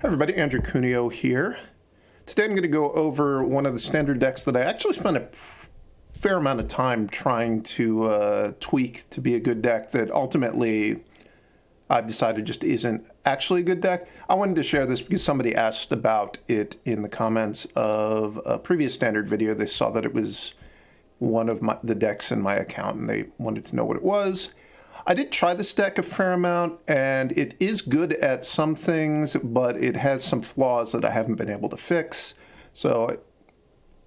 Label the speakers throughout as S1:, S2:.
S1: Hi everybody, Andrew Cuneo here. Today I'm going to go over one of the standard decks that I actually spent a fair amount of time trying to tweak to be a good deck that ultimately I've decided just isn't actually a good deck. I wanted to share this because somebody asked about it in the comments of a previous standard video. They saw that it was one of the decks in my account and they wanted to know what it was. I did try this deck a fair amount, and it is good at some things, but it has some flaws that I haven't been able to fix. So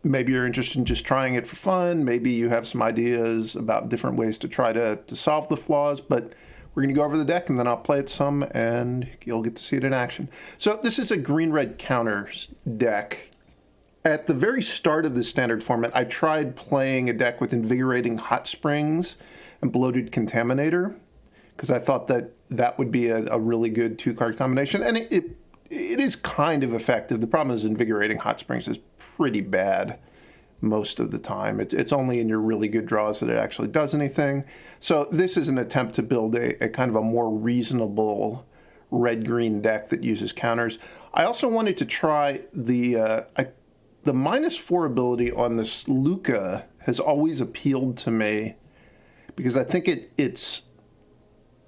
S1: maybe you're interested in just trying it for fun. Maybe you have some ideas about different ways to try to solve the flaws, but we're going to go over the deck, and then I'll play it some, and you'll get to see it in action. So this is a green-red counters deck. At the very start of the standard format, I tried playing a deck with Invigorating Hot Springs and Bloated Contaminator, because I thought that that would be a really good two-card combination, and it is kind of effective. The problem is Invigorating Hot Springs is pretty bad most of the time. It's only in your really good draws that it actually does anything. So this is an attempt to build a kind of a more reasonable red-green deck that uses counters. I also wanted to try the -4 ability on this Lukka has always appealed to me, because I think it's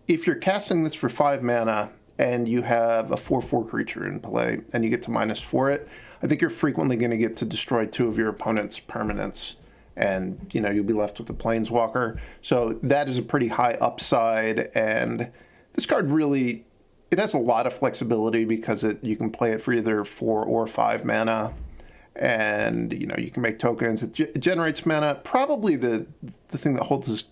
S1: if you're casting this for 5 mana and you have a 4/4 creature in play and you get to -4 it, I think you're frequently going to get to destroy 2 of your opponent's permanents, and you'll be left with a Planeswalker. So that is a pretty high upside, and this card really, it has a lot of flexibility because you can play it for either 4 or 5 mana. And you can make tokens. It generates mana. Probably the thing that holds this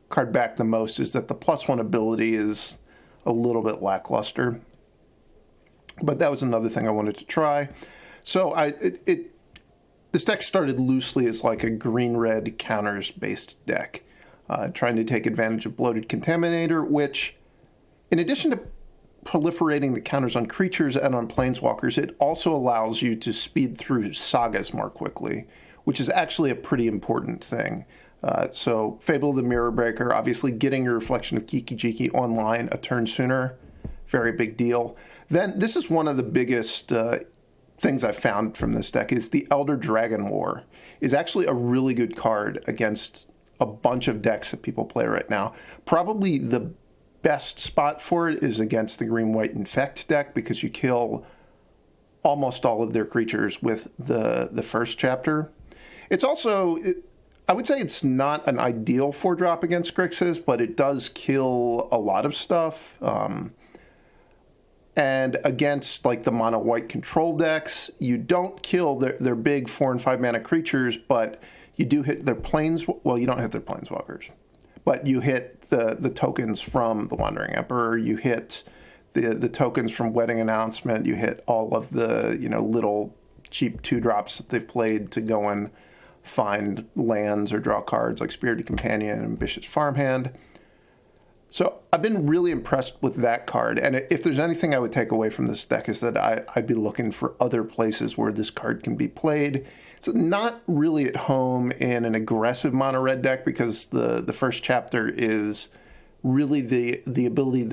S1: card back the most is that the +1 ability is a little bit lackluster. But that was another thing I wanted to try. So this deck started loosely as like a green-red counters-based deck, trying to take advantage of Bloated Contaminator, which, in addition to proliferating the counters on creatures and on planeswalkers, it also allows you to speed through sagas more quickly, which is actually a pretty important thing. So Fable the Mirror Breaker, obviously getting your Reflection of Kiki-Jiki online a turn sooner, very big deal. Then this is one of the biggest things I've found from this deck is the Elder Dragon War is actually a really good card against a bunch of decks that people play right now. Probably the best spot for it is against the green-white infect deck, because you kill almost all of their creatures with the first chapter. It's also, I would say it's not an ideal 4-drop against Grixis, but it does kill a lot of stuff. And against like the mono-white control decks, you don't kill their big 4 and 5 mana creatures, but you do hit their well, you don't hit their planeswalkers. But you hit the tokens from the Wandering Emperor, you hit the tokens from Wedding Announcement, you hit all of the little cheap 2-drops that they've played to go and find lands or draw cards like Spirited Companion and Ambitious Farmhand. So I've been really impressed with that card, and if there's anything I would take away from this deck is that I'd be looking for other places where this card can be played. It's not really at home in an aggressive mono-red deck, because the first chapter is really the ability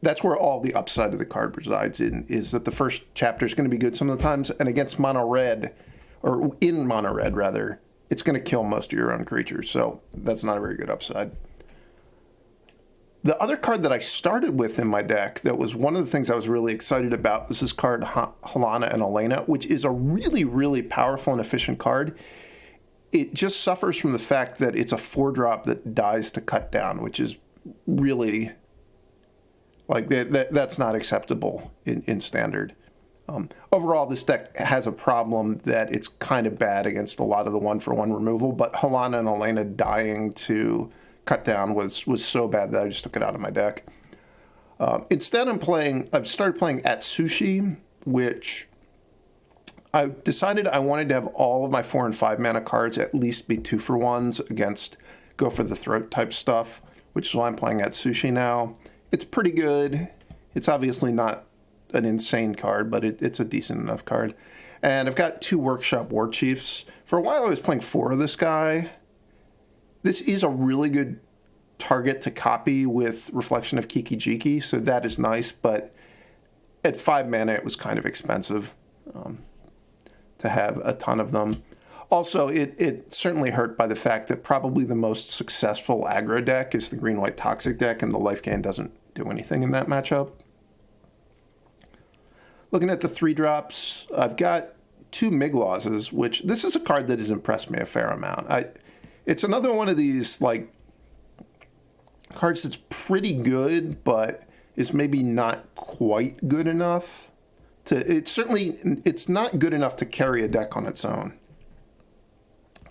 S1: that's where all the upside of the card resides in, is that the first chapter is going to be good some of the times, and against mono-red, or in mono-red rather, it's going to kill most of your own creatures, so that's not a very good upside. The other card that I started with in my deck that was one of the things I was really excited about was this card, Halana and Alena, which is a really, really powerful and efficient card. It just suffers from the fact that it's a 4-drop that dies to cut down, which is really, like, that's not acceptable in standard. Overall, this deck has a problem that it's kind of bad against a lot of the 1-for-1 removal, but Halana and Alena dying to cut down was so bad that I just took it out of my deck. Instead, I've started playing Atsushi, which I decided I wanted to have all of my 4 and 5 mana cards at least be 2-for-1s against go for the throat type stuff, which is why I'm playing Atsushi now. It's pretty good. It's obviously not an insane card, but it's a decent enough card. And I've got 2 Workshop Warchiefs. For a while, I was playing 4 of this guy. This is a really good target to copy with Reflection of Kiki-Jiki, so that is nice, but at 5 mana, it was kind of expensive to have a ton of them. Also, it certainly hurt by the fact that probably the most successful aggro deck is the green-white toxic deck, and the life gain doesn't do anything in that matchup. Looking at the 3-drops, I've got 2 Miglozes, which this is a card that has impressed me a fair amount. It's another one of these like cards that's pretty good, but is maybe not quite good enough to. It's not good enough to carry a deck on its own.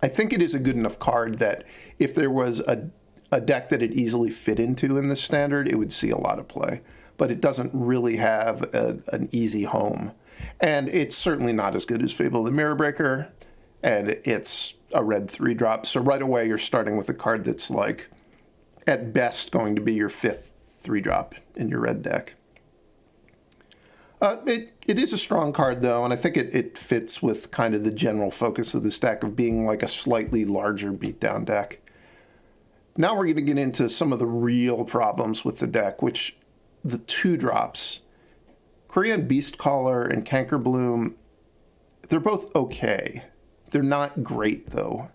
S1: I think it is a good enough card that if there was a deck that it easily fit into in the standard, it would see a lot of play. But it doesn't really have an easy home. And it's certainly not as good as Fable the Mirror Breaker, and it's a red 3-drop. So right away you're starting with a card that's like, at best, going to be your 5th 3-drop in your red deck. It is a strong card, though, and I think it fits with kind of the general focus of this deck of being like a slightly larger beatdown deck. Now we're going to get into some of the real problems with the deck, which the 2-drops. Quirion Beastcaller and Cankerbloom, they're both okay. They're not great, though.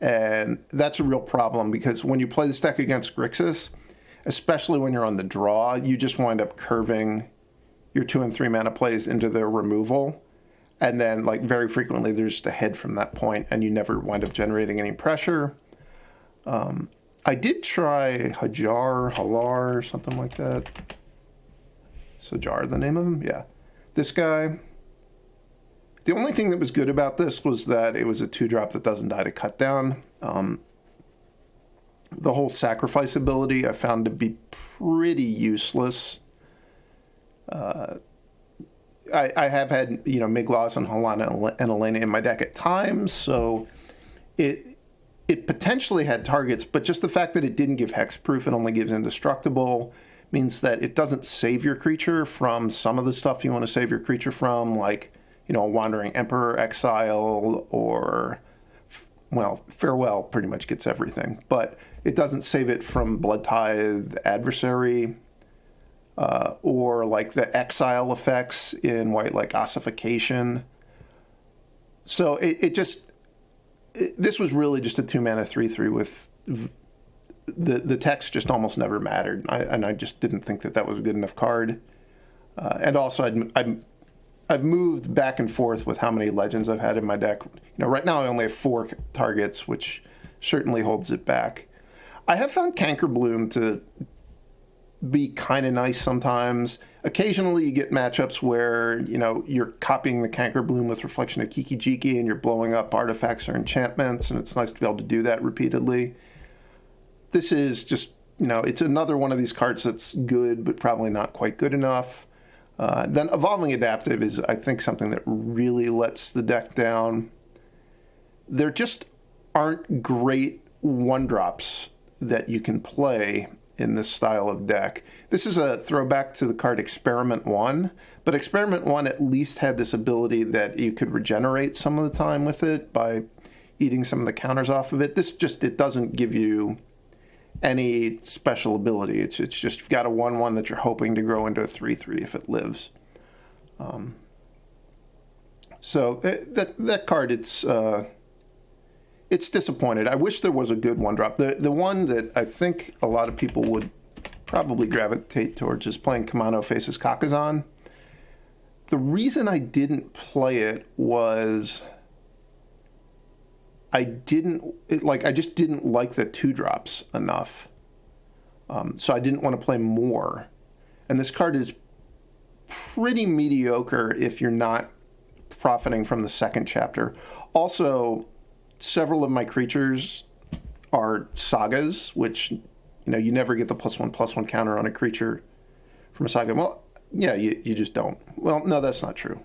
S1: And that's a real problem, because when you play this deck against Grixis, especially when you're on the draw, you just wind up curving your 2 and 3 mana plays into their removal. And then, like, very frequently, there's just a head from that point, and you never wind up generating any pressure. I did try Halar, something like that. Sajar, the name of him? Yeah. This guy. The only thing that was good about this was that it was a 2-drop that doesn't die to cut down. The whole sacrifice ability I found to be pretty useless. I have had, Migloz and Halana and Alena in my deck at times, so it potentially had targets, but just the fact that it didn't give hexproof, it only gives indestructible, means that it doesn't save your creature from some of the stuff you want to save your creature from, like, a Wandering Emperor Exile, or, well, Farewell pretty much gets everything, but it doesn't save it from Blood Tithe Adversary, or like the exile effects in white, like Ossification. So this was really just a 2-mana 3/3 with the text just almost never mattered. I just didn't think that was a good enough card. And also I've moved back and forth with how many legends I've had in my deck. Right now I only have 4 targets, which certainly holds it back. I have found Cankerbloom to be kind of nice sometimes. Occasionally you get matchups where, you're copying the Cankerbloom with Reflection of Kiki-Jiki and you're blowing up artifacts or enchantments, and it's nice to be able to do that repeatedly. This is just, it's another one of these cards that's good, but probably not quite good enough. Then Evolving Adaptive is, I think, something that really lets the deck down. There just aren't great 1-drops that you can play in this style of deck. This is a throwback to the card Experiment 1, but Experiment 1 at least had this ability that you could regenerate some of the time with it by eating some of the counters off of it. It doesn't give you any special ability. It's just you've got a 1/1 that you're hoping to grow into a 3/3 if it lives. So that card, it's disappointed. I wish there was a good 1-drop. The one that I think a lot of people would probably gravitate towards is playing Kamano Faces Kakazan. The reason I didn't play it was I just didn't like the 2-drops enough. So I didn't want to play more. And this card is pretty mediocre if you're not profiting from the second chapter. Also, several of my creatures are sagas, which, you never get the +1/+1 counter on a creature from a saga. Well, yeah, you just don't. Well, no, that's not true.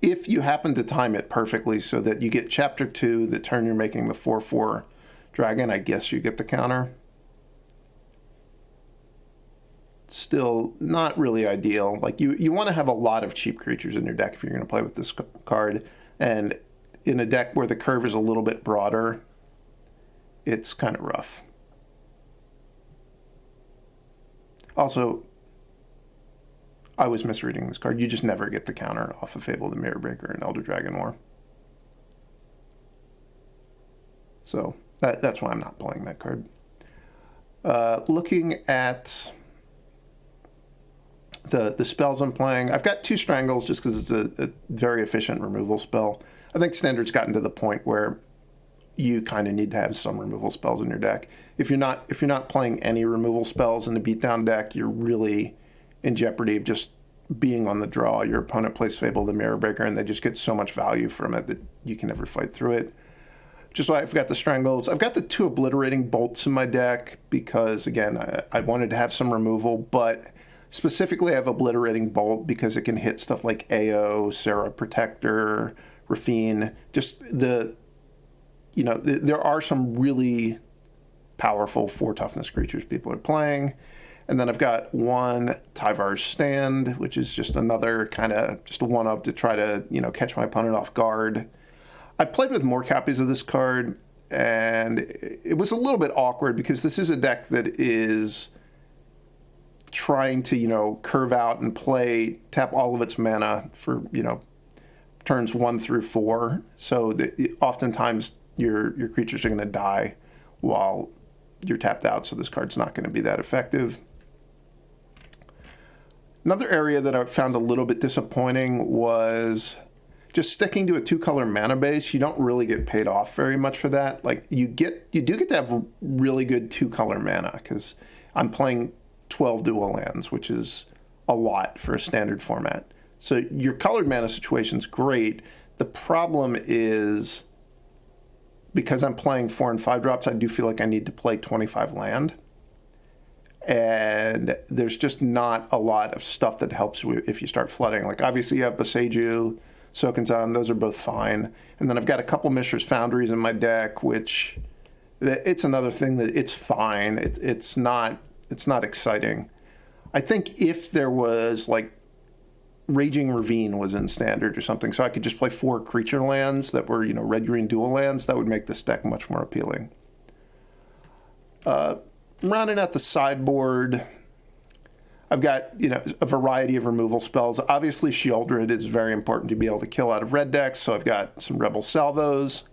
S1: If you happen to time it perfectly so that you get chapter 2, the turn you're making the 4/4 dragon, I guess you get the counter. Still not really ideal. Like, you want to have a lot of cheap creatures in your deck if you're going to play with this card. And in a deck where the curve is a little bit broader, it's kind of rough. Also, I was misreading this card. You just never get the counter off of Fable the Mirror Breaker and Elder Dragon War. So that's why I'm not playing that card. Looking at the spells I'm playing, I've got 2 Strangles just because it's a very efficient removal spell. I think Standard's gotten to the point where you kind of need to have some removal spells in your deck. If you're not playing any removal spells in the beatdown deck, you're really in jeopardy of just being on the draw. Your opponent plays Fable the Mirror Breaker, and they just get so much value from it that you can never fight through it. Just why I've got the Strangles. I've got the 2 Obliterating Bolts in my deck because, again, I wanted to have some removal, but specifically I have Obliterating Bolt because it can hit stuff like AO, Serra Protector, Rafine. Just there are some really powerful 4 toughness creatures people are playing. And then I've got 1 Tyvar's Stand, which is just another kind of just a one-of to try to, catch my opponent off guard. I've played with more copies of this card, and it was a little bit awkward because this is a deck that is trying to, curve out and tap all of its mana for, turns 1 through 4. So oftentimes your creatures are going to die while you're tapped out, so this card's not going to be that effective. Another area that I found a little bit disappointing was just sticking to a 2-color mana base. You don't really get paid off very much for that. Like you do get to have really good 2-color mana because I'm playing 12 dual lands, which is a lot for a standard format. So your colored mana situation's great. The problem is because I'm playing 4 and 5 drops, I do feel like I need to play 25 land. And there's just not a lot of stuff that helps you if you start flooding. Like obviously you have Boseiju, Sokenzan, those are both fine. And then I've got a couple Mishra's Foundries in my deck, which it's another thing that it's fine. It's not exciting. I think if there was like Raging Ravine was in Standard or something, so I could just play 4 creature lands that were, red-green dual lands, that would make this deck much more appealing. Rounding out the sideboard, I've got, a variety of removal spells. Obviously, Sheoldred is very important to be able to kill out of red decks, so I've got some Rebel Salvos.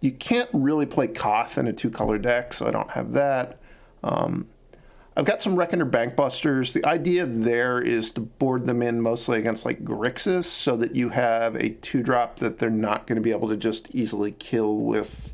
S1: You can't really play Koth in a 2-color deck, so I don't have that. I've got some Reckoner Bankbusters. The idea there is to board them in mostly against like Grixis so that you have a 2-drop that they're not going to be able to just easily kill with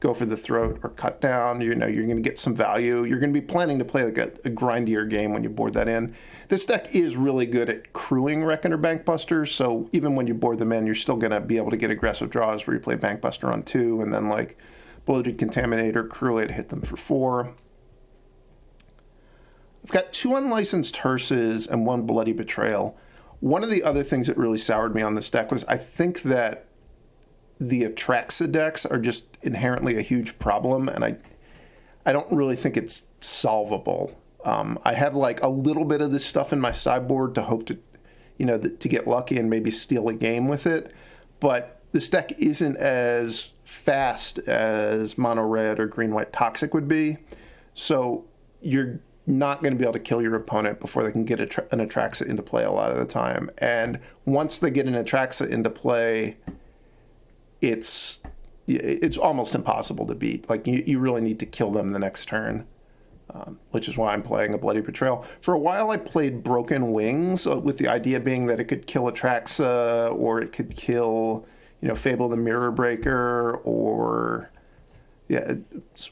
S1: Go for the Throat or Cut Down. You're going to get some value. You're going to be planning to play like a grindier game when you board that in. This deck is really good at crewing Reckoner Bankbusters, so even when you board them in, you're still going to be able to get aggressive draws where you play Bankbuster on 2 and then like Bloated Contaminator, crew it, hit them for 4. I've got 2 unlicensed hearses and 1 bloody betrayal. One of the other things that really soured me on this deck was I think that the Atraxa decks are just inherently a huge problem, and I don't really think it's solvable. I have like a little bit of this stuff in my sideboard to hope to, to get lucky and maybe steal a game with it, but this deck isn't as fast as mono red or green white toxic would be, so you're not going to be able to kill your opponent before they can get an Atraxa into play a lot of the time. And once they get an Atraxa into play, it's almost impossible to beat. Like you really need to kill them the next turn, which is why I'm playing a Bloody Betrayal. For a while I played Broken Wings with the idea being that it could kill Atraxa or it could kill, Fable the Mirror Breaker or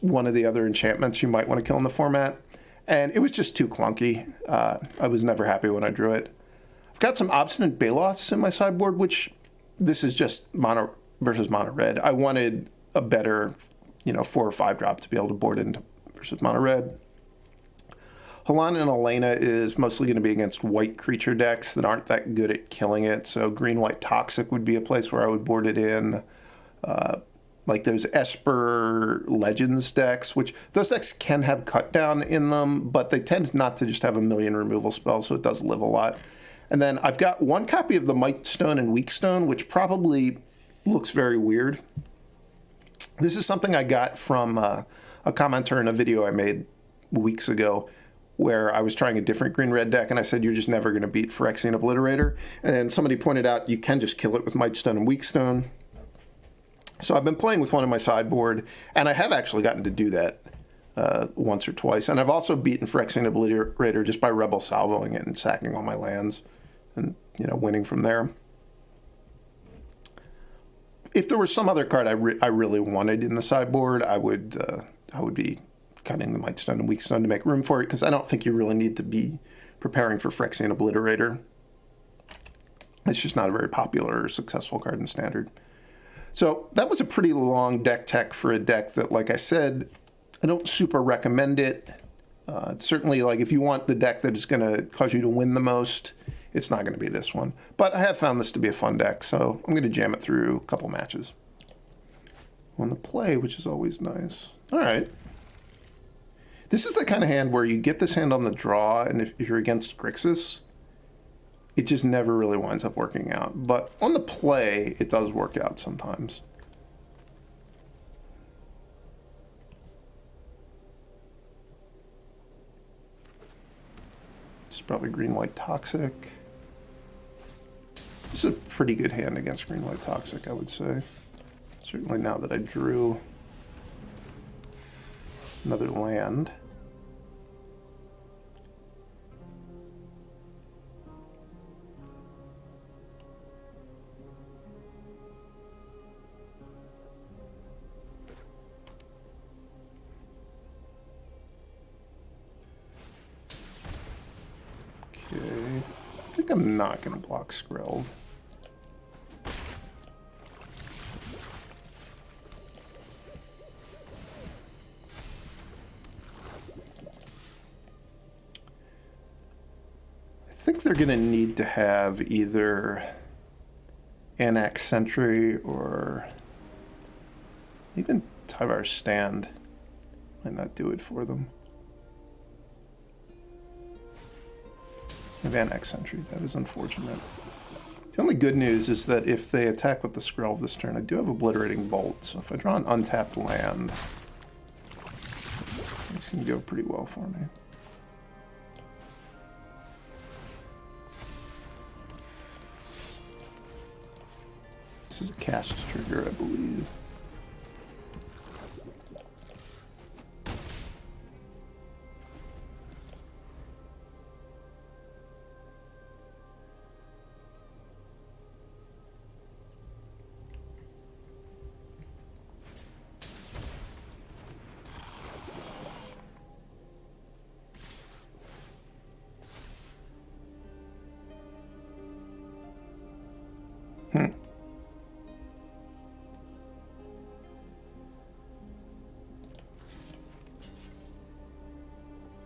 S1: one of the other enchantments you might want to kill in the format. And it was just too clunky. I was never happy when I drew it. I've got some Obstinate Baloths in my sideboard, which this is just mono versus mono red. I wanted a better, 4 or 5 drop to be able to board into versus mono red. Halana and Alena is mostly going to be against white creature decks that aren't that good at killing it. So green-white toxic would be a place where I would board it in. Like those Esper Legends decks, which those decks can have cut down in them, but they tend not to just have a million removal spells, so it does live a lot. And then I've got 1 copy of the Mightstone and Weakstone, which probably looks very weird. This is something I got from a commenter in a video I made weeks ago. where I was trying a different green-red deck, and I said, you're just never going to beat Phyrexian Obliterator. And somebody pointed out, you can just kill it with Mightstone and Weakstone. So I've been playing with one in my sideboard, and I have actually gotten to do that once or twice. And I've also beaten Phyrexian Obliterator just by Rebel Salvoing it and sacking all my lands and, you know, winning from there. If there was some other card I really wanted in the sideboard, I would be cutting the Mightstone and Weakstone to make room for it, because I don't think you really need to be preparing for Phyrexian Obliterator. It's just not a very popular or successful card in Standard. So that was a pretty long deck tech for a deck that, like I said, I don't super recommend it. It's certainly, like, if you want the deck that is going to cause you to win the most, it's not going to be this one. But I have found this to be a fun deck, so I'm going to jam it through a couple matches. On the play, which is always nice. All right. This is the kind of hand where you get this hand on the draw, and if you're against Grixis, it just never really winds up working out. But on the play, it does work out sometimes. It's probably green-white toxic. This is a pretty good hand against green-white toxic, I would say. Certainly now that I drew another land. Okay, I think I'm not going to block Skrill. I think they're going to need to have either Anax Sentry or even Tyvar Stand. Might not do it for them. Anax Sentry, that is unfortunate. The only good news is that if they attack with the Skrill this turn, I do have Obliterating Bolt, so if I draw an untapped land, this can go pretty well for me. This is a cast trigger, I believe.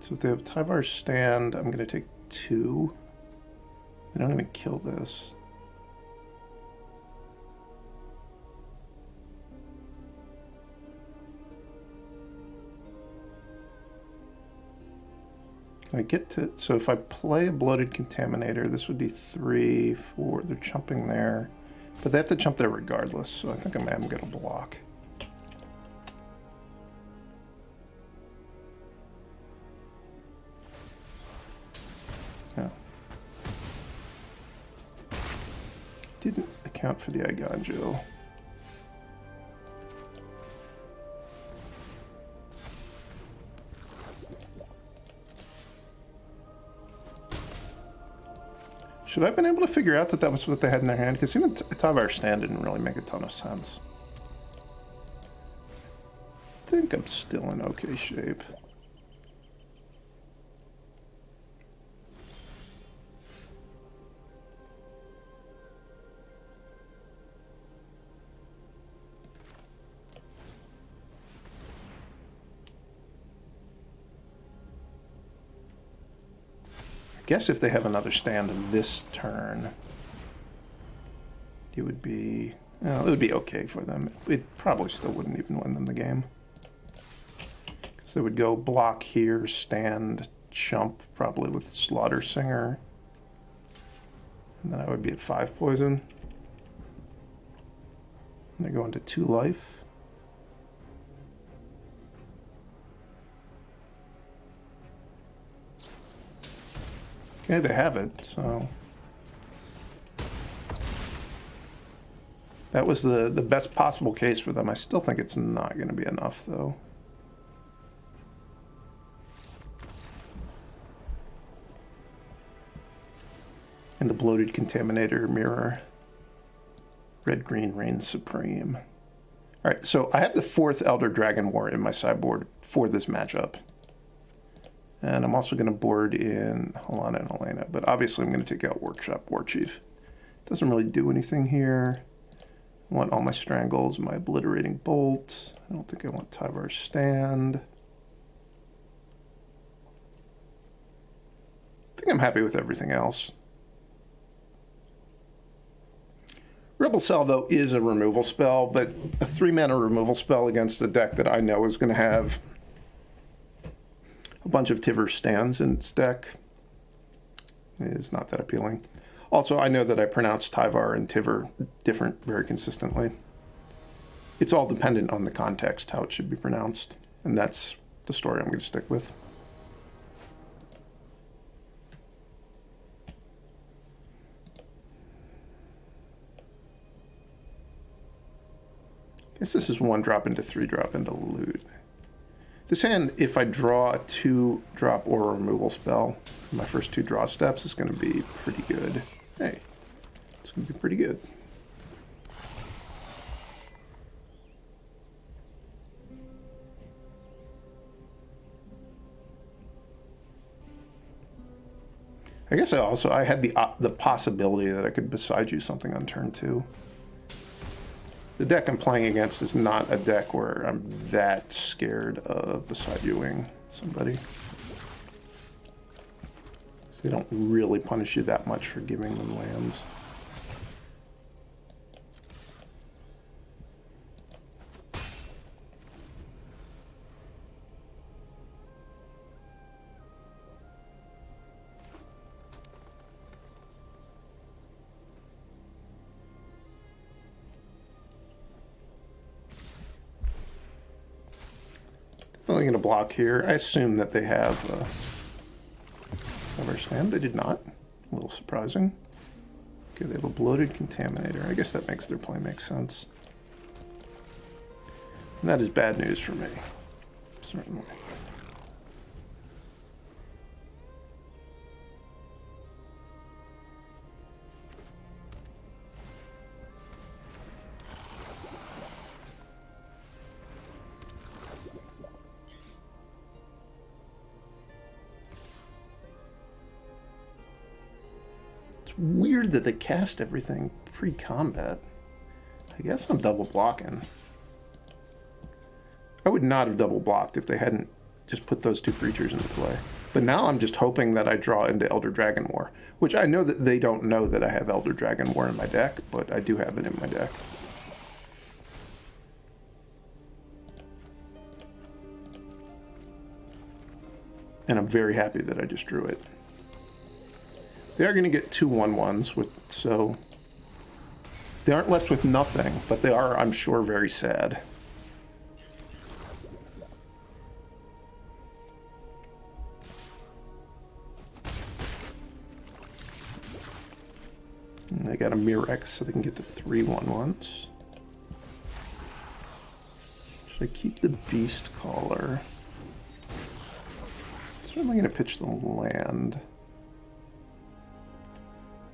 S1: So if they have Tyvar Stand, I'm going to take 2. I don't even kill this. Can I get to... So if I play a Bloated Contaminator, this would be 3, 4. They're jumping there. But they have to jump there regardless, so I think I am going to block. Didn't account for the Eiganjo. Should I have been able to figure out that that was what they had in their hand? Because even Tyvar Stand didn't really make a ton of sense. I think I'm still in okay shape. I guess if they have another stand this turn, it would be, well, it would be okay for them. It probably still wouldn't even win them the game. Because they would go block here, stand, chump, probably with Slaughter Singer. And then I would be at 5 poison. And they're going to 2 life. Okay, they have it, so... That was the best possible case for them. I still think it's not going to be enough, though. And the Bloated Contaminator mirror. Red-green reigns supreme. Alright, so I have the 4th Elder Dragon War in my sideboard for this matchup. And I'm also going to board in Halana and Alena, but obviously I'm going to take out Workshop Warchief. Doesn't really do anything here. I want all my Strangles, my Obliterating Bolt. I don't think I want Tyvar's Stand. I think I'm happy with everything else. Rebel Salvo is a removal spell, but a 3-mana removal spell against a deck that I know is going to have a bunch of Tyvar stands in its deck is not that appealing. Also, I know that I pronounce Tyvar and Tyvar different very consistently. It's all dependent on the context, how it should be pronounced, and that's the story I'm going to stick with. I guess this is 1-drop into 3-drop into loot. This hand, if I draw a 2-drop or a removal spell, my first 2 draw steps is going to be pretty good. Hey, it's going to be pretty good. I guess I had the possibility that I could Boseiju something on turn 2. The deck I'm playing against is not a deck where I'm that scared of Boseijuing somebody. So they don't really punish you that much for giving them lands. Definitely going to block here. I assume that they have Stand. They did not. A little surprising. Okay, they have a Bloated Contaminator. I guess that makes their play make sense. And that is bad news for me. Certainly. Weird that they cast everything pre-combat. I guess I'm double blocking. I would not have double blocked if they hadn't just put those 2 creatures into play. But now I'm just hoping that I draw into Elder Dragon War, which I know that they don't know that I have Elder Dragon War in my deck, but I do have it in my deck. And I'm very happy that I just drew it. They are going to get 2 1/1s, so they aren't left with nothing, but they are, I'm sure, very sad. And they got a Mirex, so they can get to 3 1/1s. Should I keep the Beastcaller? Certainly going to pitch the land.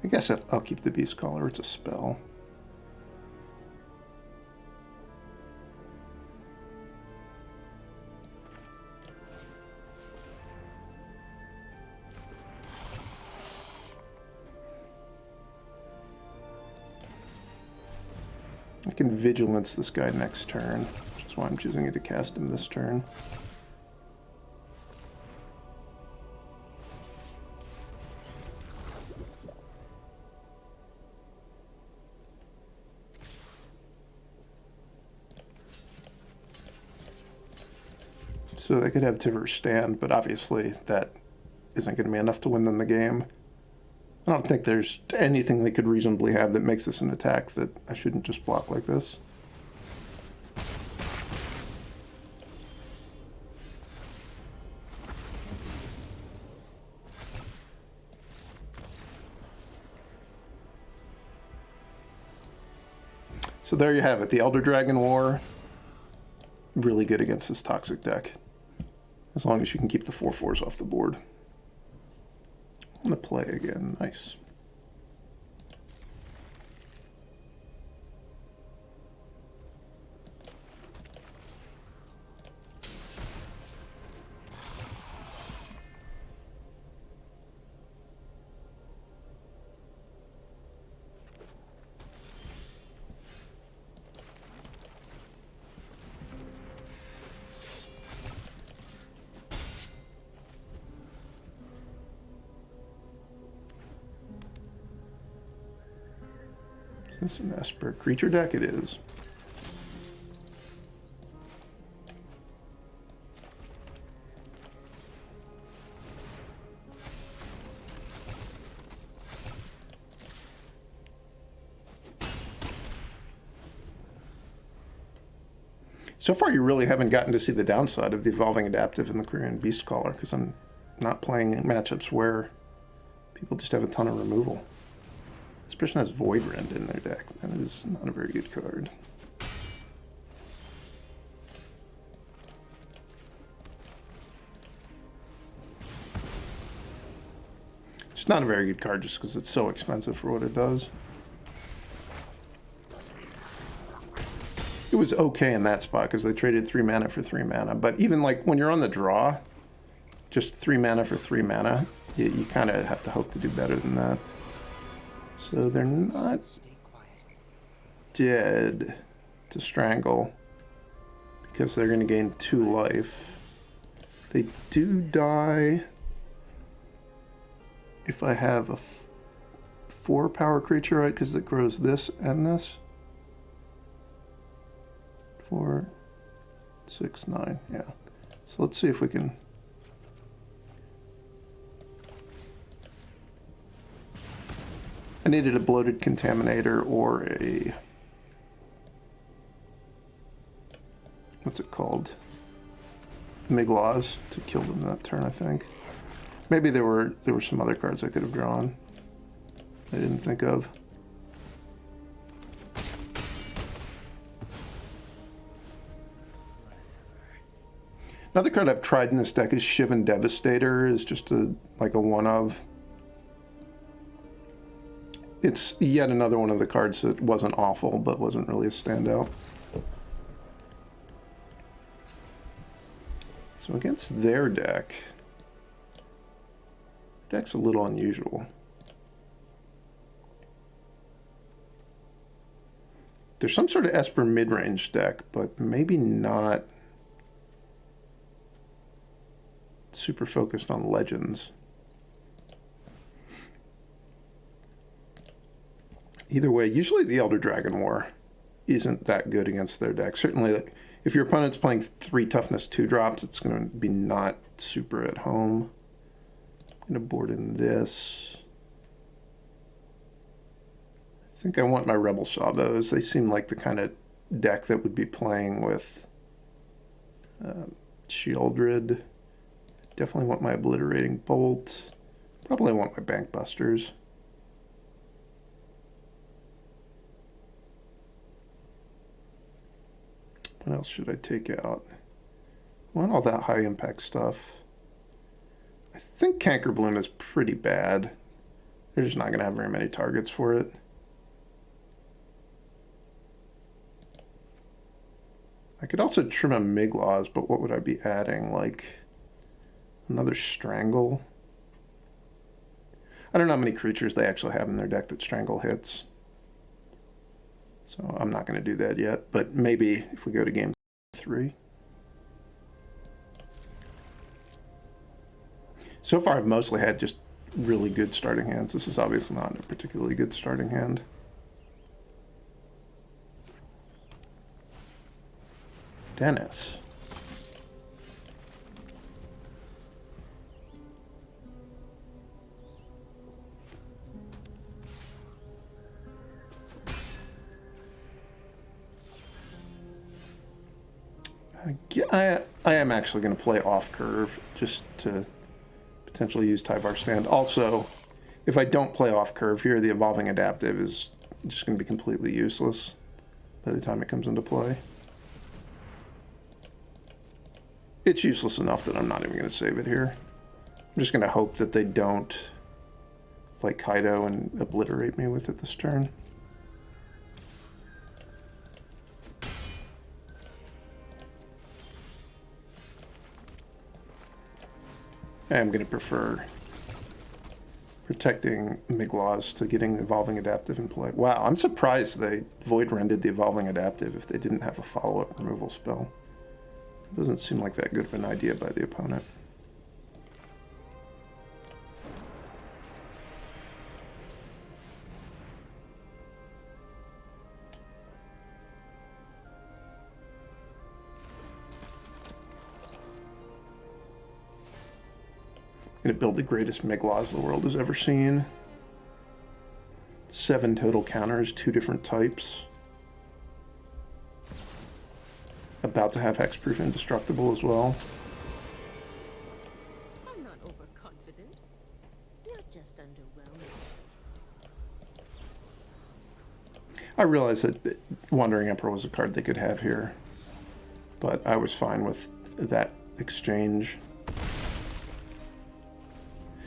S1: I guess I'll keep the Beastcaller. It's a spell. I can Vigilance this guy next turn, which is why I'm choosing it to cast him this turn. So they could have Tyvar stand, but obviously that isn't going to be enough to win them the game. I don't think there's anything they could reasonably have that makes this an attack that I shouldn't just block like this. So there you have it, the Elder Dragon War. Really good against this toxic deck. As long as you can keep the 4/4s off the board. I'm going to play again, nice. Is this an Esper creature deck? It is. So far, you really haven't gotten to see the downside of the Evolving Adaptive and the Quirion Beastcaller, because I'm not playing matchups where people just have a ton of removal. This person has Voidrend in their deck. That is not a very good card. It's not a very good card just because it's so expensive for what it does. It was okay in that spot because they traded 3 mana for 3 mana. But even like when you're on the draw, just 3 mana for 3 mana, you kind of have to hope to do better than that. So they're not dead to Strangle because they're going to gain 2 life. They do die if I have a 4 power creature, right? Because it grows this and this. 4, 6, 9, yeah. So let's see if we can... I needed a Bloated Contaminator or a... what's it called? Migloz to kill them that turn, I think. Maybe there were some other cards I could have drawn I didn't think of. Another card I've tried in this deck is Shivan Devastator. Is just like a one of. It's yet another one of the cards that wasn't awful, but wasn't really a standout. So against their deck, deck's a little unusual. There's some sort of Esper mid-range deck, but maybe not super focused on legends. Either way, usually the Elder Dragon War isn't that good against their deck. Certainly, like, if your opponent's playing 3 toughness 2-drops, it's going to be not super at home. I'm going to board in this. I think I want my Rebel Salvos. They seem like the kind of deck that would be playing with Shieldred. Definitely want my Obliterating Bolt. Probably want my Bankbusters. What else should I take out? I want all that high impact stuff. I think Cankerbloom is pretty bad. They're just not going to have very many targets for it. I could also trim a Migloz, but what would I be adding? Like another Strangle? I don't know how many creatures they actually have in their deck that Strangle hits. So I'm not going to do that yet, but maybe if we go to game 3. So far I've mostly had just really good starting hands. This is obviously not a particularly good starting hand. Dennis. I am actually going to play off curve just to potentially use Tyvar stand. Also, if I don't play off curve here, the Evolving Adaptive is just going to be completely useless. by the time it comes into play. It's useless enough that I'm not even going to save it here. I'm just going to hope that they don't play Kaido and obliterate me with it this turn. I'm going to prefer protecting Migloz to getting Evolving Adaptive in play. Wow, I'm surprised they Void Rended the Evolving Adaptive if they didn't have a follow-up removal spell. It doesn't seem like that good of an idea by the opponent. Gonna build the greatest Migloz the world has ever seen. 7 total counters, 2 different types. About to have hexproof indestructible as well.
S2: I'm not overconfident. You're just underwhelming.
S1: I realized that Wandering Emperor was a card they could have here, but I was fine with that exchange.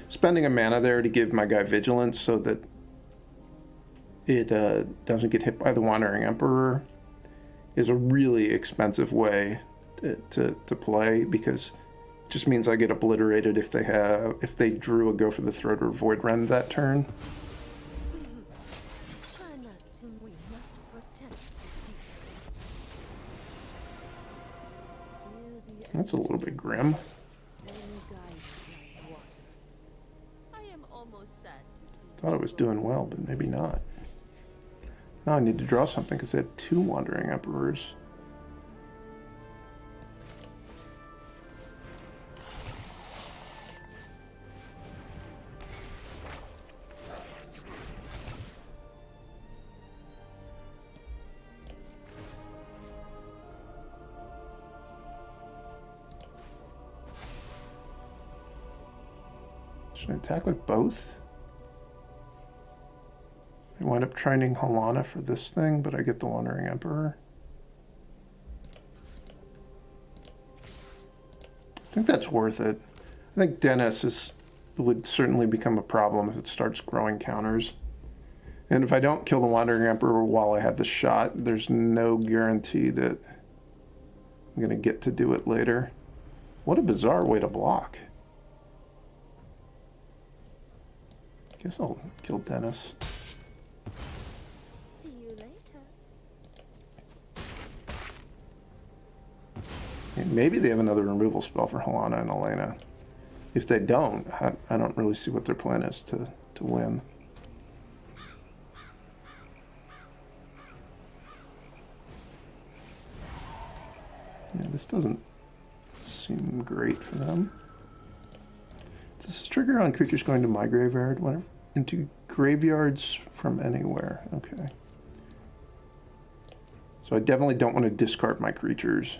S1: Spending a mana there to give my guy Vigilance so that it doesn't get hit by the Wandering Emperor is a really expensive way to play, because it just means I get obliterated if they drew a Go for the Throat or Void Rend that turn. That's a little bit grim. Thought I was doing well, but maybe not. Now I need to draw something because I had 2 Wandering Emperors. Should I attack with both? I wind up training Halana for this thing, but I get the Wandering Emperor. I think that's worth it. I think Dennis would certainly become a problem if it starts growing counters. And if I don't kill the Wandering Emperor while I have the shot, there's no guarantee that I'm going to get to do it later. What a bizarre way to block. Guess I'll kill Dennis. Maybe they have another removal spell for Halana and Alena. If they don't, I don't really see what their plan is to win. Yeah, this doesn't seem great for them. Does this trigger on creatures going to my graveyard? Whatever. Into graveyards from anywhere. Okay. So I definitely don't want to discard my creatures.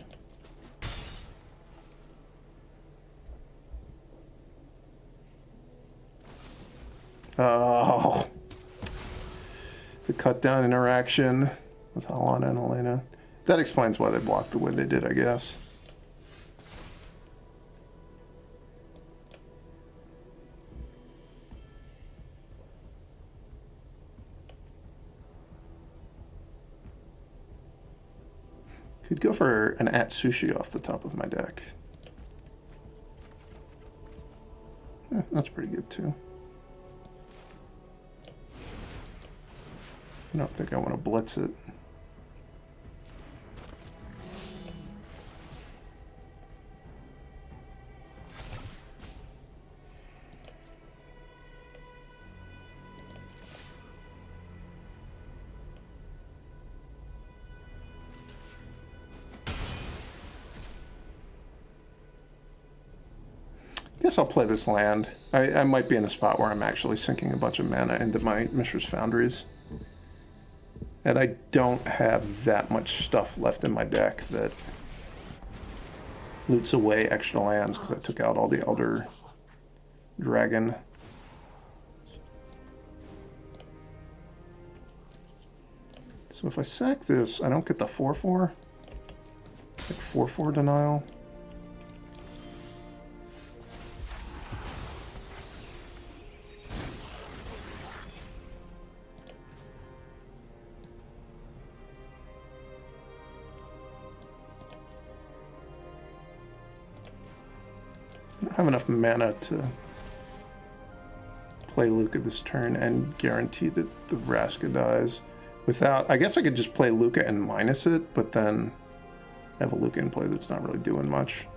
S1: Oh, the cut down interaction with Halana and Alena. That explains why they blocked the way they did, I guess. Could go for an Atsushi off the top of my deck. That's pretty good too. I don't think I want to blitz it. Guess I'll play this land. I might be in a spot where I'm actually sinking a bunch of mana into my Mishra's Foundries. And I don't have that much stuff left in my deck that loots away extra lands because I took out all the Elder Dragon. So if I sack this, I don't get the 4/4. Like 4/4 denial. I don't have enough mana to play Lukka this turn and guarantee that the Vraska dies. Without, I guess I could just play Lukka and minus it, but then I have a Lukka in play that's not really doing much.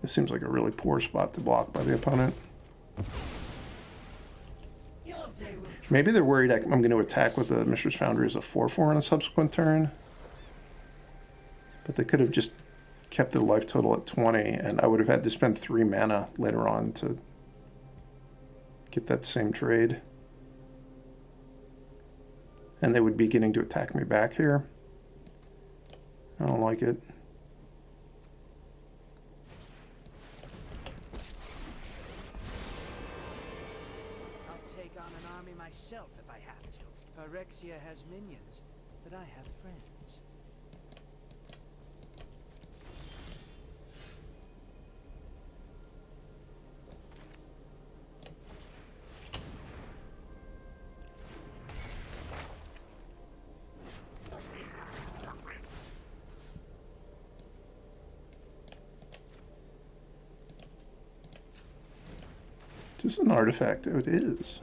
S1: This seems like a really poor spot to block by the opponent. Maybe they're worried I'm going to attack with a Mishra's Foundry as a 4/4 on a subsequent turn. But they could have just kept their life total at 20, and I would have had to spend 3 mana later on to get that same trade. And they would be beginning to attack me back here. I don't like it.
S3: Myself if I have to. Phyrexia has minions, but I have friends.
S1: Is this an artifact? Oh, it is.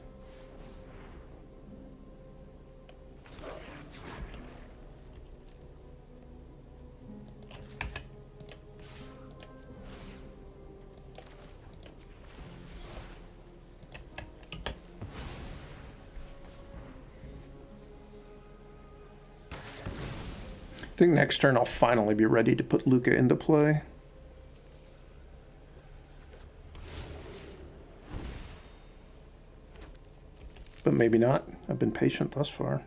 S1: I think next turn I'll finally be ready to put Lukka into play. But maybe not. I've been patient thus far.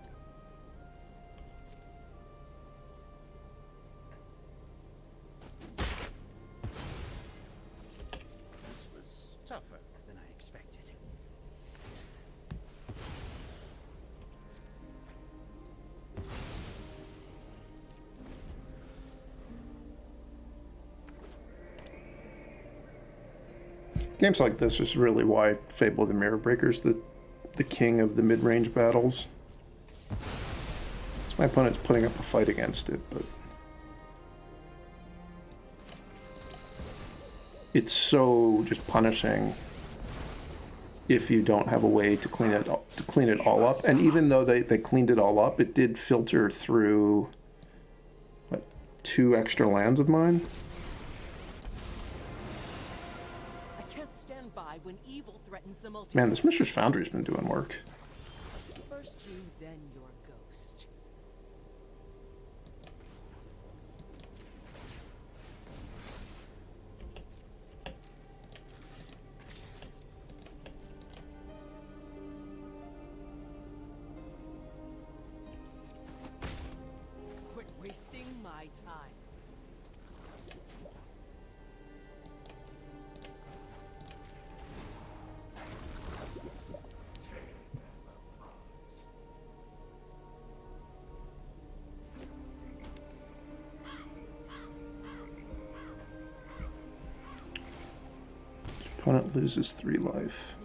S3: This was tougher than I expected.
S1: Games like this is really why Fable of the Mirror Breaker's the king of the mid-range battles. So my opponent's putting up a fight against it, but it's so just punishing if you don't have a way to clean it all up. And even though they cleaned it all up, it did filter through what, 2 extra lands of mine.
S2: When evil threatens the multi.
S1: Man, this Mishra's Foundry's been doing work.
S2: First you, then your ghost. Quit wasting my time.
S1: Opponent loses 3 life.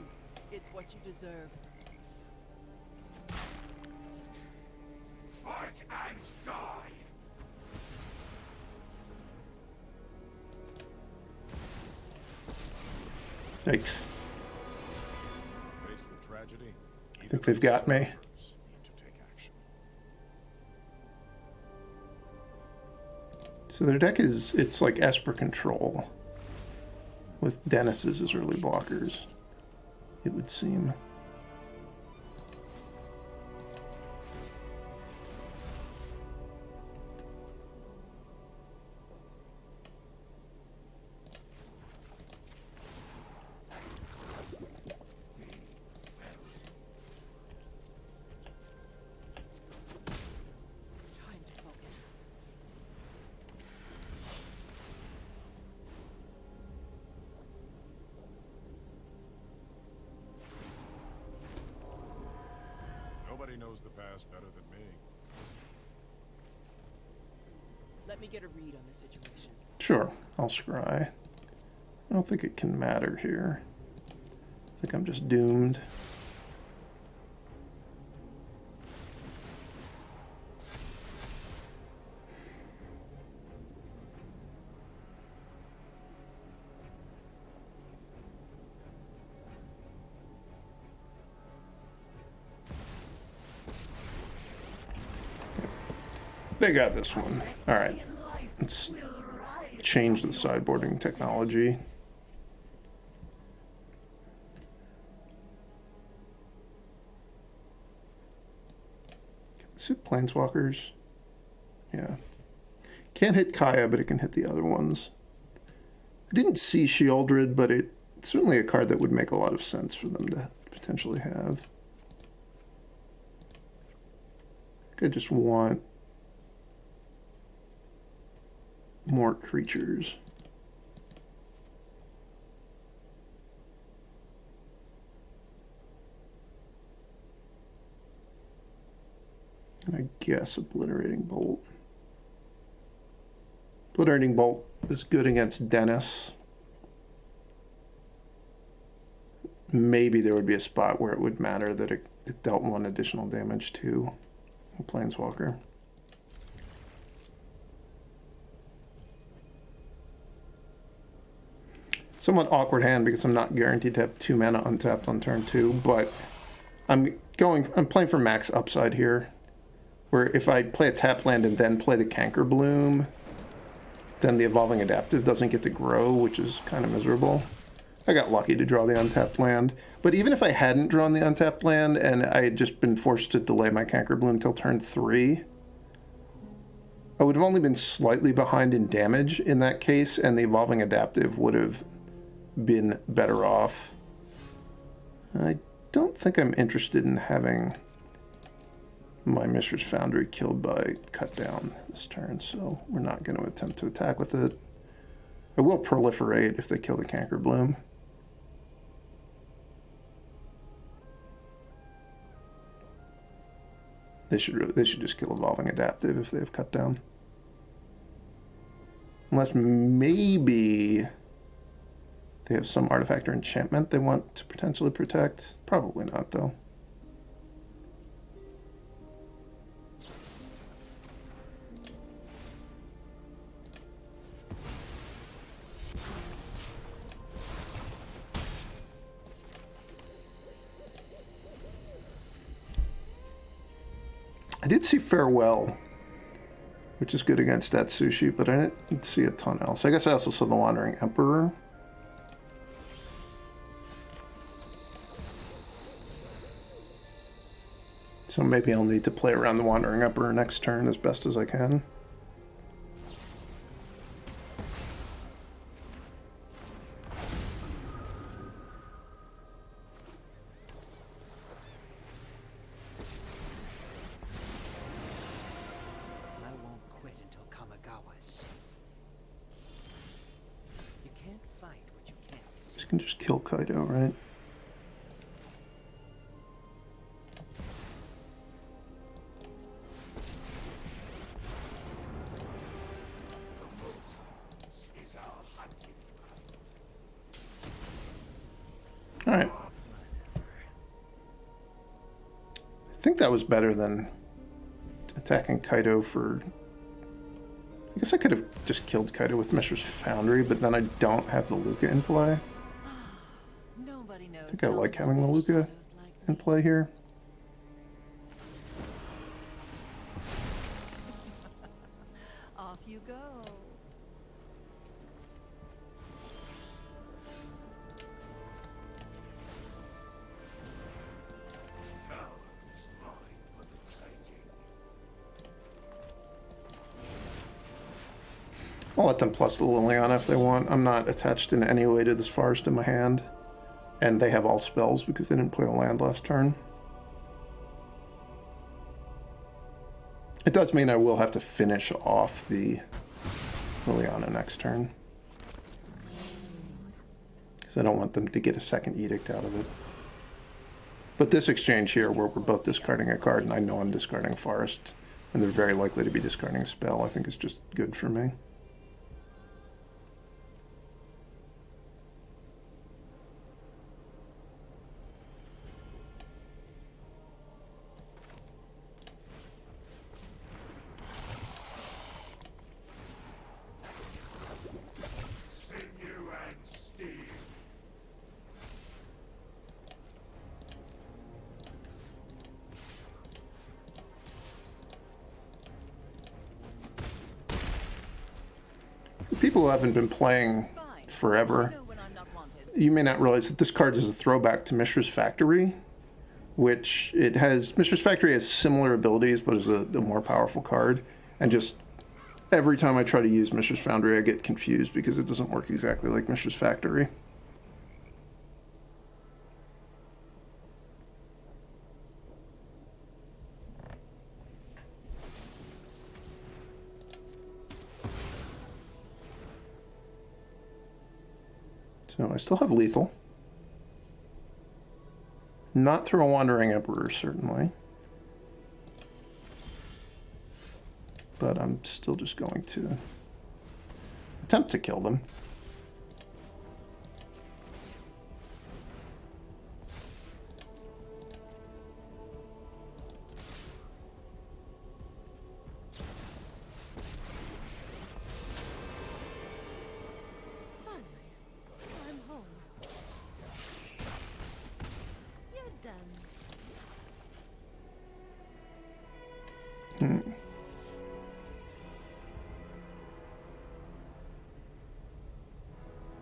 S2: It's what you deserve.
S3: Fight and die.
S1: Yikes.
S4: Faced with tragedy,
S1: I think they've got me.
S4: need to take action.
S1: So their deck it's like Esper control with Dennis's as early blockers, it would seem.
S2: Time to focus.
S4: knows the past better than me.
S3: Let me get a read on the situation.
S1: Sure, I'll scry. I don't think it can matter here. I think I'm just doomed. They got this one. All right. Let's change the sideboarding technology. Is it Planeswalkers? Yeah. Can't hit Kaya, but it can hit the other ones. I didn't see Sheoldred, but it's certainly a card that would make a lot of sense for them to potentially have. I think I just want more creatures. And I guess Obliterating Bolt. Obliterating Bolt is good against Dennis. Maybe there would be a spot where it would matter that it dealt 1 additional damage to a Planeswalker. Somewhat awkward hand because I'm not guaranteed to have 2 mana untapped on turn 2, but I'm playing for max upside here, where if I play a tap land and then play the Cankerbloom, then the Evolving Adaptive doesn't get to grow, which is kind of miserable. I got lucky to draw the untapped land, but even if I hadn't drawn the untapped land and I had just been forced to delay my Cankerbloom until turn 3, I would have only been slightly behind in damage in that case, and the Evolving Adaptive would have been better off. I don't think I'm interested in having my Mishra's Foundry killed by cut down this turn, so we're not going to attempt to attack with it. I will proliferate if they kill the Cankerbloom. They should just kill Evolving Adaptive if they have cut down. Unless maybe they have some artifact or enchantment they want to potentially protect. Probably not, though. I did see Farewell, which is good against Atsushi, but I didn't see a ton else. I guess I also saw the Wandering Emperor. So maybe I'll need to play around the Wandering Emperor next turn as best as I can.
S3: I won't quit until Kamigawa is safe. You can't fight what you can't see.
S1: This can just kill Kaido, right? Alright. I think that was better than attacking Kaido for... I guess I could have just killed Kaido with Mishra's Foundry, but then I don't have the Lukka in play. I think I like having the Lukka in play here.
S2: Off you go.
S1: I'll let them plus the Liliana if they want. I'm not attached in any way to this forest in my hand. And they have all spells because they didn't play a land last turn. It does mean I will have to finish off the Liliana next turn. Because I don't want them to get a second edict out of it. But this exchange here, where we're both discarding a card, and I know I'm discarding a forest, and they're very likely to be discarding a spell, I think is just good for me. People who haven't been playing forever, you may not realize that this card is a throwback to Mishra's Factory, which it has. Mishra's Factory has similar abilities, but is a more powerful card. And just every time I try to use Mishra's Foundry, I get confused because it doesn't work exactly like Mishra's Factory. So I still have lethal. Not through a Wandering Emperor, certainly. But I'm still just going to attempt to kill them.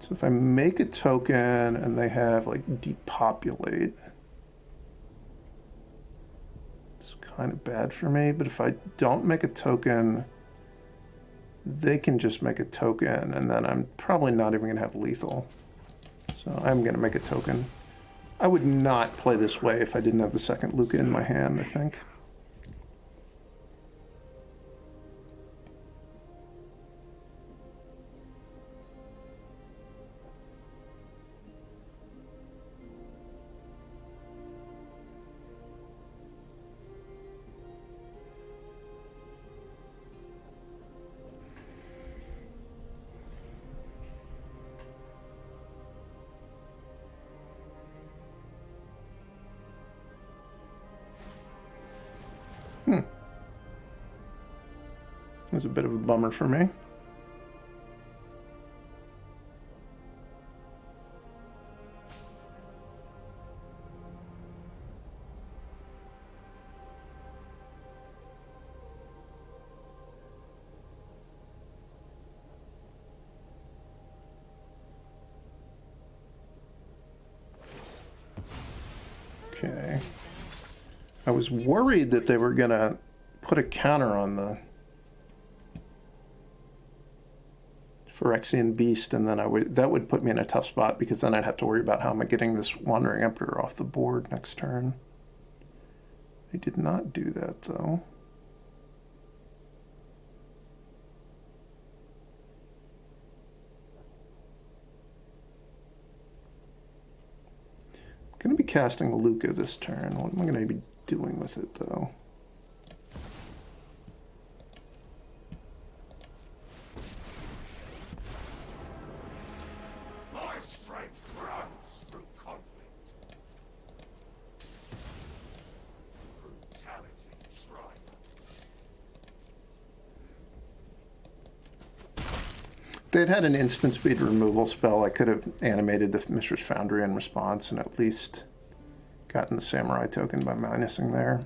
S1: So if I make a token and they have like depopulate, it's kind of bad for me. But if I don't make a token, they can just make a token and then I'm probably not even gonna have lethal. So I'm gonna make a token. I would not play this way if I didn't have the second Lukka in my hand, I think. It was a bit of a bummer for me. Okay. I was worried that they were gonna put a counter on the Phyrexian Beast, and then that would put me in a tough spot because then I'd have to worry about how am I getting this Wandering Emperor off the board next turn. They did not do that though. I'm going to be casting Lukka this turn. What am I going to be doing with it though? If they'd had an instant speed removal spell, I could have animated the Mishra's Foundry in response and at least gotten the Samurai token by minusing there.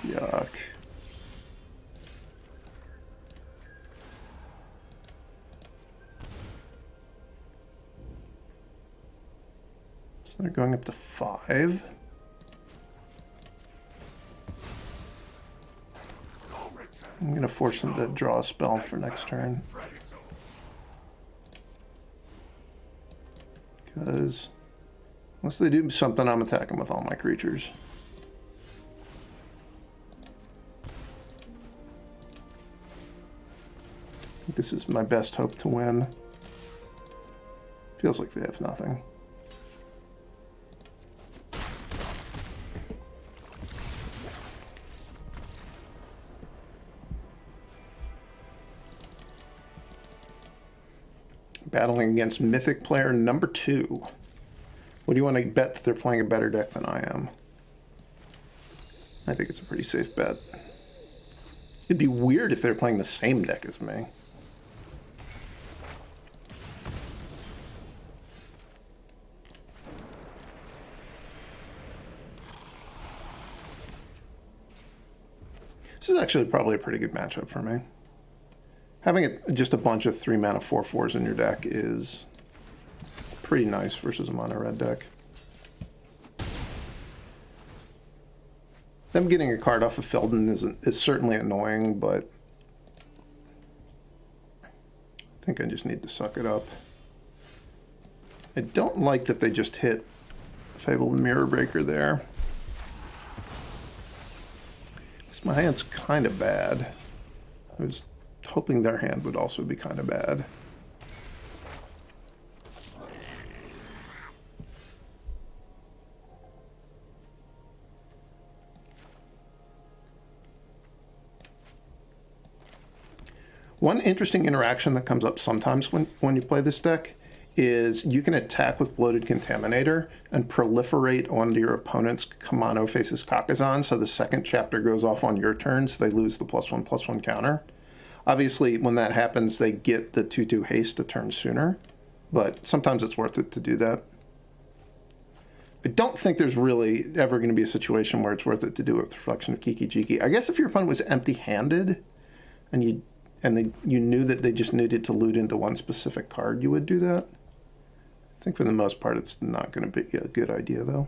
S1: Yuck. So they're going up to 5. I'm going to force them to draw a spell for next turn. Because unless they do something, I'm attacking with all my creatures. this is my best hope to win. Feels like they have nothing. Battling against Mythic player number 2. What do you want to bet that they're playing a better deck than I am? I think it's a pretty safe bet. It'd be weird if they're playing the same deck as me. This is actually probably a pretty good matchup for me. Having just a bunch of 3 mana 4/4s in your deck is pretty nice versus a mono red deck. Them getting a card off of Felden is certainly annoying, but I think I just need to suck it up. I don't like that they just hit Fable the Mirror Breaker there. Because my hand's kind of bad. I was hoping their hand would also be kind of bad. One interesting interaction that comes up sometimes when you play this deck is you can attack with Bloated Contaminator and proliferate onto your opponent's Kamano faces Kakazan, so the second chapter goes off on your turn, so they lose the +1/+1 counter. Obviously, when that happens, they get the 2/2 haste a turn sooner, but sometimes it's worth it to do that. I don't think there's really ever going to be a situation where it's worth it to do it with Reflection of Kiki Jiki. I guess if your opponent was empty-handed and you knew that they just needed to loot into one specific card, you would do that. I think for the most part, it's not going to be a good idea, though.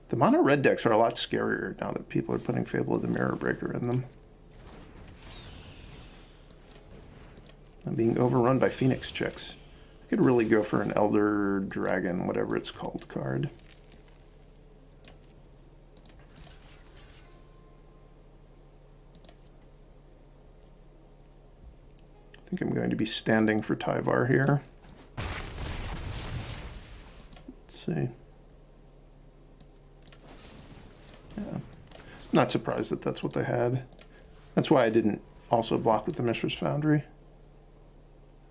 S1: The mono red decks are a lot scarier now that people are putting Fable of the Mirror Breaker in them. I'm being overrun by Phoenix chicks. I could really go for an Elder Dragon, whatever it's called, card. I think I'm going to be standing for Tyvar here. Let's see. Yeah. I'm not surprised that that's what they had. That's why I didn't also block with the Mishra's Foundry.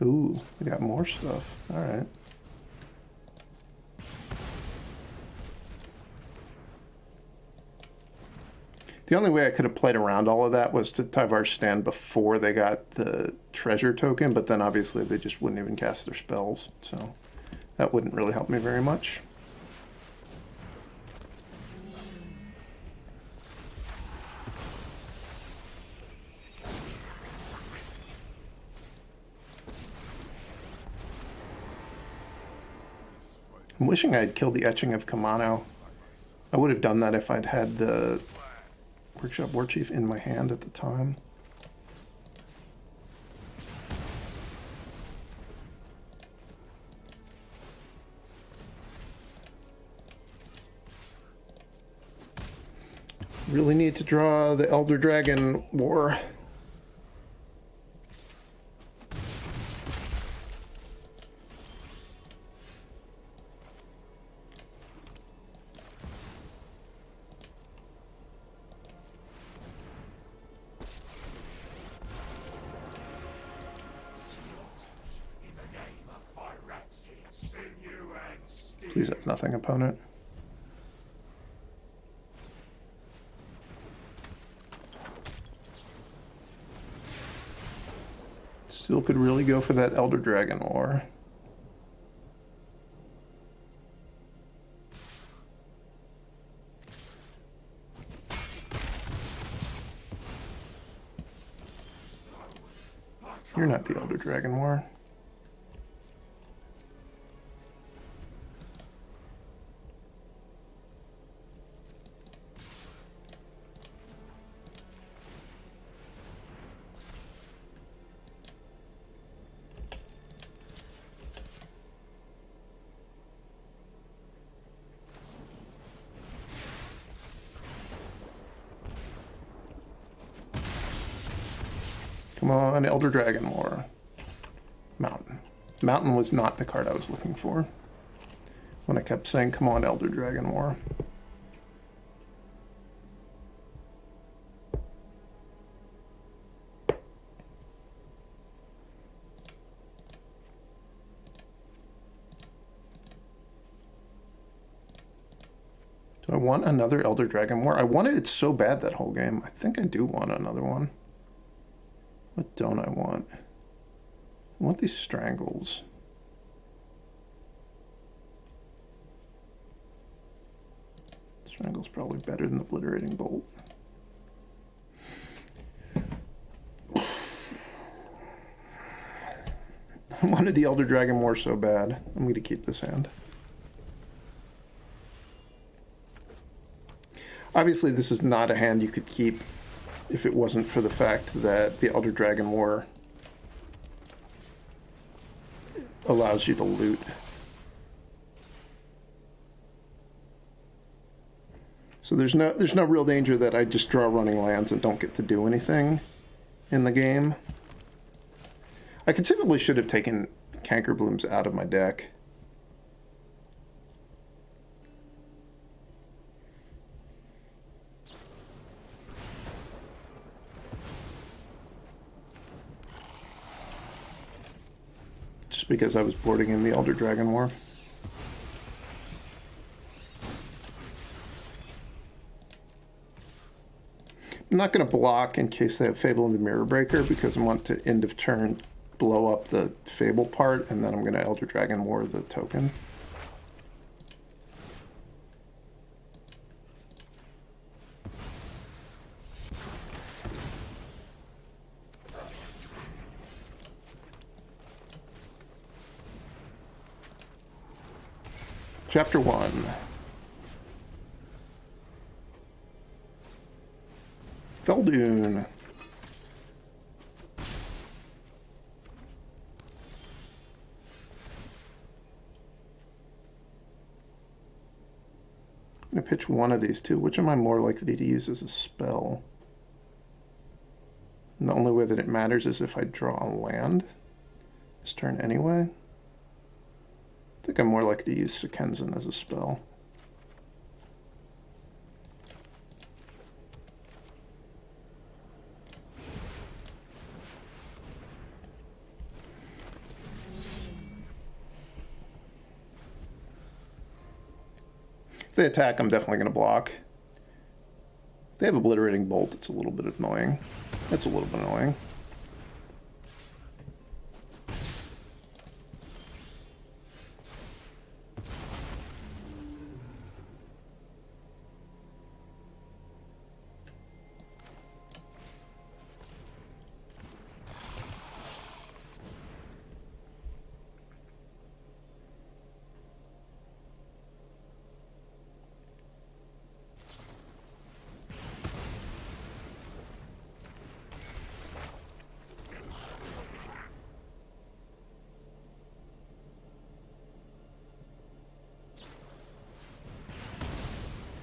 S1: Ooh, we got more stuff. All right. The only way I could have played around all of that was to Tyvar's stand before they got the treasure token, but then obviously they just wouldn't even cast their spells, so that wouldn't really help me very much. I'm wishing I had killed the Etching of Kamano. I would have done that if I'd had the Workshop Warchief in my hand at the time. Really need to draw the Elder Dragon War. Please have nothing, opponent. Still could really go for that Elder Dragon War. You're not the Elder Dragon War. Come on, Elder Dragon War. Mountain. Mountain was not the card I was looking for when I kept saying, come on, Elder Dragon War. Do I want another Elder Dragon War? I wanted it so bad that whole game. I think I do want another one. What don't I want? I want these Strangles. Strangle's probably better than the Obliterating Bolt. I wanted the Elder Dragon War so bad. I'm going to keep this hand. Obviously, this is not a hand you could keep if it wasn't for the fact that the Elder Dragon War allows you to loot. So there's no real danger that I just draw running lands and don't get to do anything in the game. I conceivably should have taken Cankerblooms out of my deck. Just because I was boarding in the Elder Dragon War. I'm not going to block in case they have Fable and the Mirror Breaker because I want to end of turn blow up the Fable part, and then I'm going to Elder Dragon War the token. Chapter 1. Feldune. I'm going to pitch one of these two. Which am I more likely to use as a spell? And the only way that it matters is if I draw a land this turn anyway. I think I'm more likely to use Sokenzan as a spell. If they attack, I'm definitely going to block. If they have Obliterating Bolt, it's a little bit annoying. That's a little bit annoying.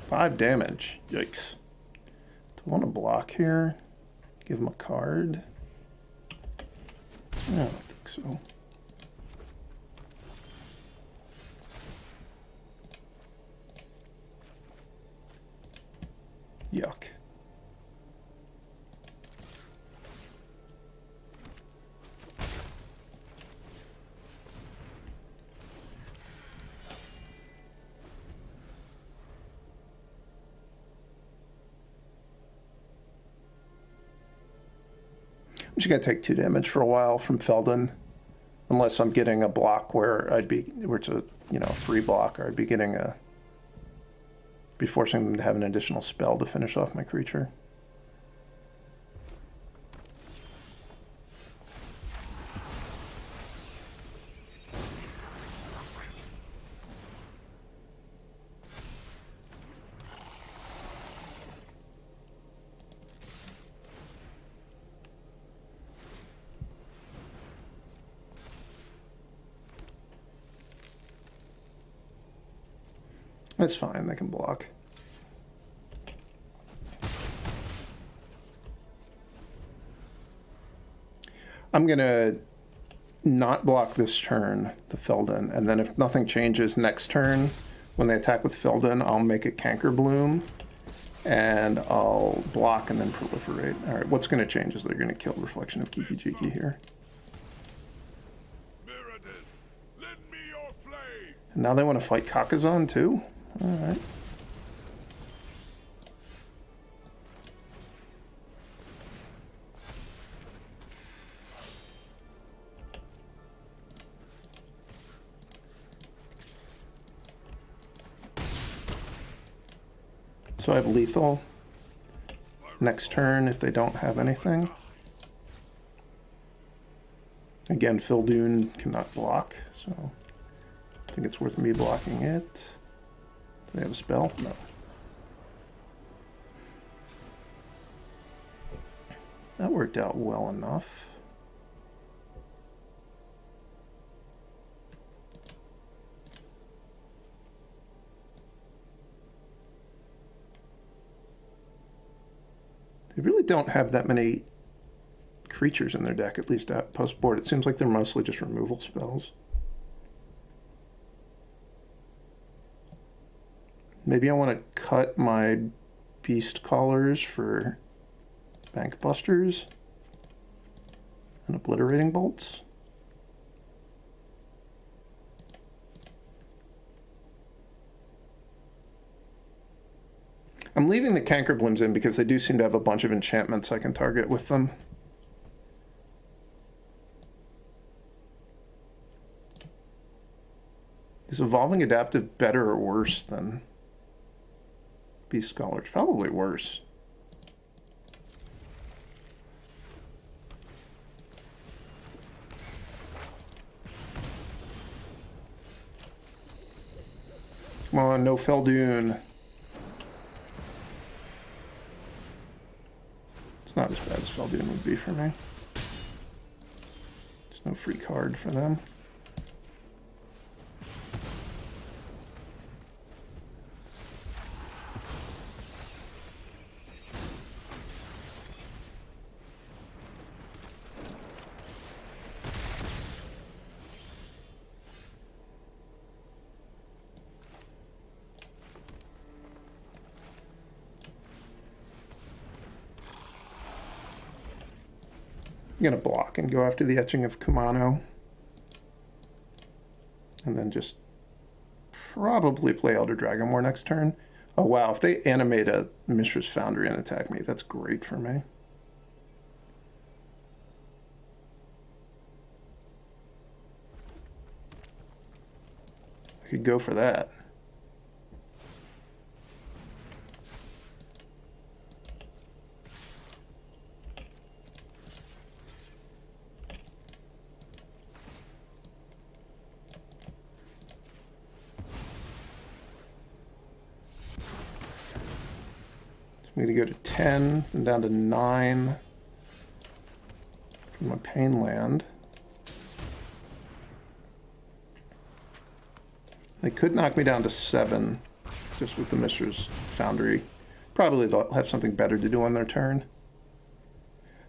S1: Five damage. Yikes. Do I want to block here? Give him a card? I don't think so. Yuck. I'm just going to take 2 damage for a while from Feldon. Unless I'm getting a block where it's a, free block, or I'd be be forcing them to have an additional spell to finish off my creature. That's fine, they can block. I'm going to not block this turn, the Feldon, and then if nothing changes next turn, when they attack with Feldon, I'll make a Cankerbloom, and I'll block and then proliferate. All right, what's going to change is they're going to kill Reflection of Kiki-Jiki here. And now they want to fight Kakazan too? All right. So I have lethal next turn if they don't have anything. Again, Feldun cannot block, so I think it's worth me blocking it. Do they have a spell? No. That worked out well enough. They really don't have that many creatures in their deck, at least at post board. It seems like they're mostly just removal spells. Maybe I want to cut my Beastcallers for Bankbusters and Obliterating Bolts. I'm leaving the Cankerblooms in because they do seem to have a bunch of enchantments I can target with them. Is Evolving Adaptive better or worse than Beastcaller? Probably worse. Come on, no Feldun. It's not as bad as Feldun would be for me. There's no free card for them. I'm going to block and go after the Etching of Kumano. And then just probably play Elder Dragon War next turn. Oh wow, if they animate a Mishra's Foundry and attack me, that's great for me. I could go for that. I'm going to go to 10, then down to 9 for my Pain Land. They could knock me down to 7 just with the Mishra's Foundry. Probably they'll have something better to do on their turn.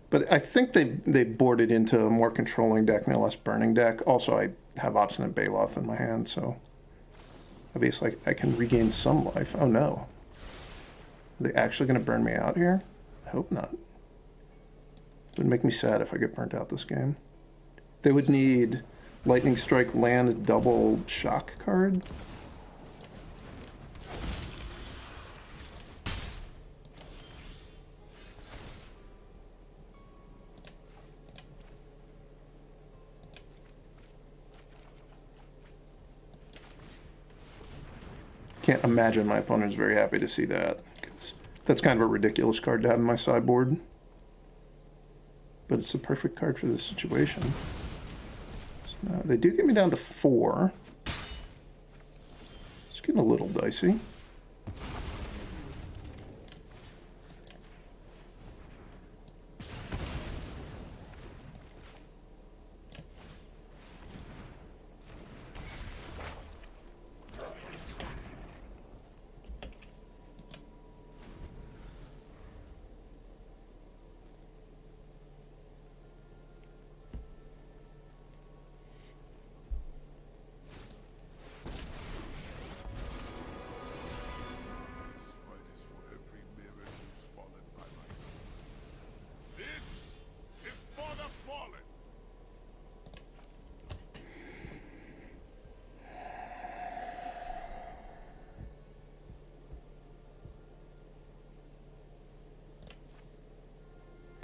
S1: But I think they boarded into a more controlling deck and a less burning deck. Also, I have Obstinate Baloth in my hand, so obviously I can regain some life. Oh no. Are they actually going to burn me out here? I hope not. It would make me sad if I get burnt out this game. They would need Lightning Strike land double shock card. Can't imagine my opponent's very happy to see that. That's kind of a ridiculous card to have in my sideboard. But it's the perfect card for this situation. So they do get me down to 4. It's getting a little dicey.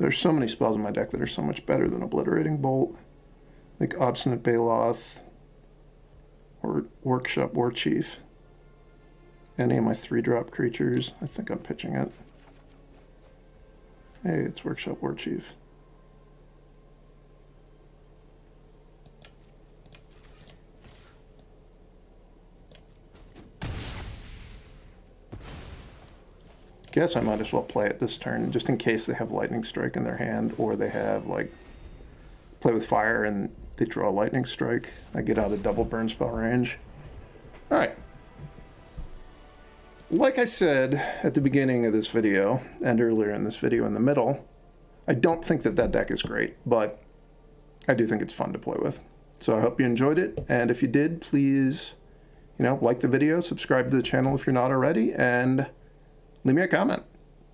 S1: There's so many spells in my deck that are so much better than Obliterating Bolt. Like Obstinate Baloth or Workshop Warchief. Any of my 3-drop creatures. I think I'm pitching it. Hey, it's Workshop Warchief. Guess I might as well play it this turn, just in case they have Lightning Strike in their hand, or they have, like, play with fire and they draw a Lightning Strike. I get out of double burn spell range. Alright. Like I said at the beginning of this video, and earlier in this video in the middle, I don't think that that deck is great, but I do think it's fun to play with. So I hope you enjoyed it, and if you did, please, like the video, subscribe to the channel if you're not already, and leave me a comment.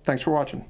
S1: Thanks for watching.